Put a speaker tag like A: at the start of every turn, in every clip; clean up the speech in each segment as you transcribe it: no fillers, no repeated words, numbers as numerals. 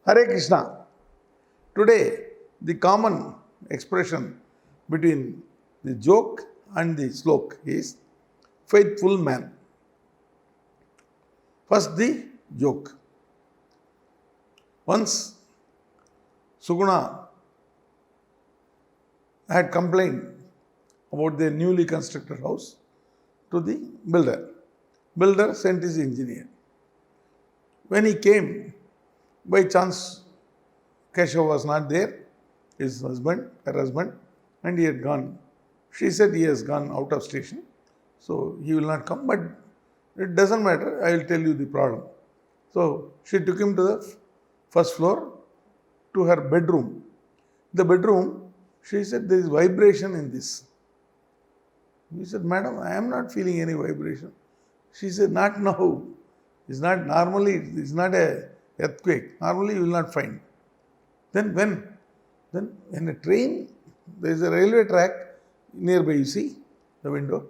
A: Hare Krishna. Today, the common expression between the joke and the slok is faithful man. First, the joke. Once Suguna had complained about their newly constructed house to the builder. Builder sent his engineer. When he came, by chance, Keshav was not there, her husband, and he had gone. She said he has gone out of station, so he will not come, but it doesn't matter, I will tell you the problem. So she took him to the first floor, to her bedroom. The bedroom, she said, there is vibration in this. He said, Madam, I am not feeling any vibration. She said, not now. It's not normally, it's not a earthquake. Normally you will not find. Then when a train, there is a railway track nearby, you see, the window.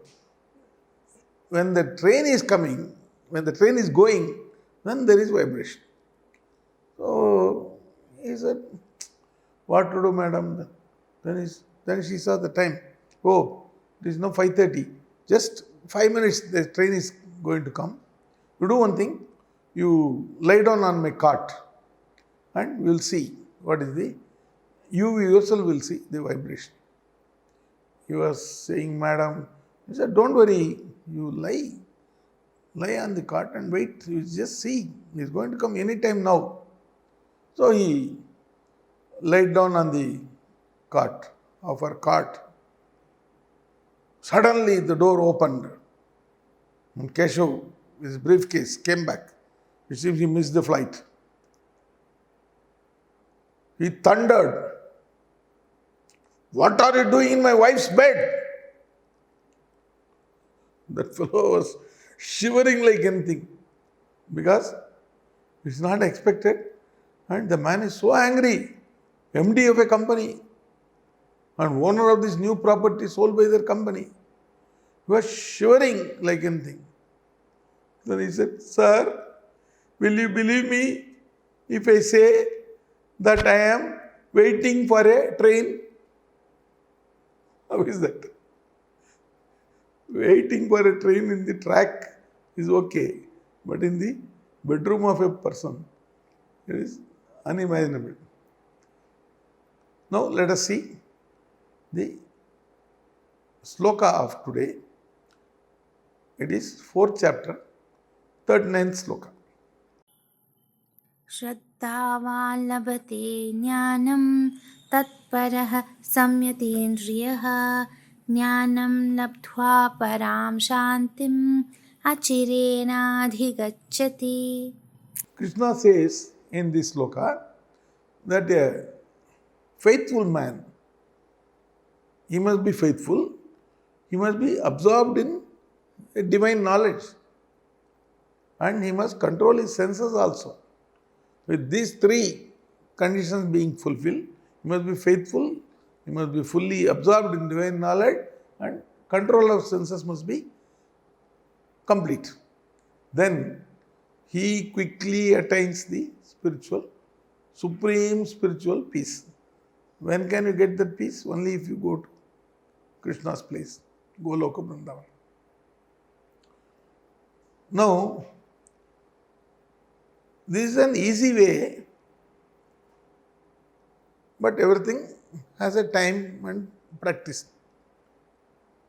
A: When the train is coming, when the train is going, then there is vibration. So he said, what to do, madam? Then she saw the time. Oh, it is now 5:30. Just 5 minutes, the train is going to come. You do one thing, you lie down on my cot and we will see what is the, you yourself will see the vibration. He was saying, madam, he said, don't worry, you lie on the cot and wait, you just see, he is going to come anytime now. So he laid down on the cot, of her cot. Suddenly the door opened and Keshav, his briefcase, came back. It seems he missed the flight. He thundered, what are you doing in my wife's bed? That fellow was shivering like anything because it's not expected, and the man is so angry. MD of a company and owner of this new property sold by their company. He was shivering like anything. Then he said, sir, will you believe me if I say that I am waiting for a train? How is that? Waiting for a train in the track is okay, but in the bedroom of a person, it is unimaginable. Now let us see the sloka of today. It is 4th chapter, 39th sloka.
B: श्रद्धावान् लभते ज्ञानं तत्परः संयतेन्द्रियः ज्ञानं लब्ध्वा परां शान्तिम् अचिरेणाधिगच्छति.
A: Krishna says in this sloka that a faithful man, he must be faithful, he must be absorbed in a divine knowledge, and he must control his senses also. With these 3 conditions being fulfilled, he must be faithful, he must be fully absorbed in divine knowledge, and control of senses must be complete. Then he quickly attains the supreme spiritual peace. When can you get that peace? Only if you go to Krishna's place, Goloka Vrindavan. Now, this is an easy way, but everything has a time and practice.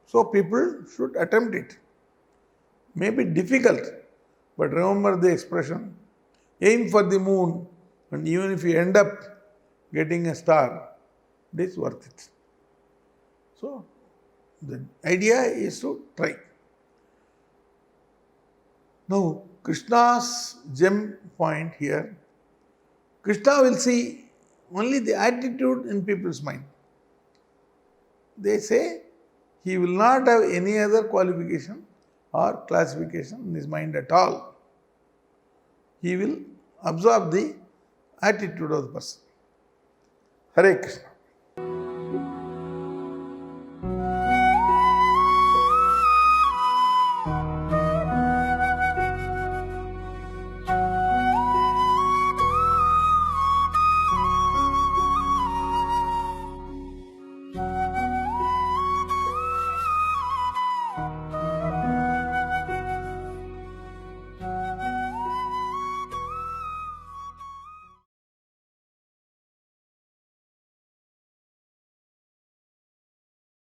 A: So people should attempt it. May be difficult, but remember the expression, aim for the moon, and even if you end up getting a star, it is worth it. So the idea is to try. Now, Krishna's gem point here, Krishna will see only the attitude in people's mind. They say he will not have any other qualification or classification in his mind at all. He will absorb the attitude of the person. Hare Krishna.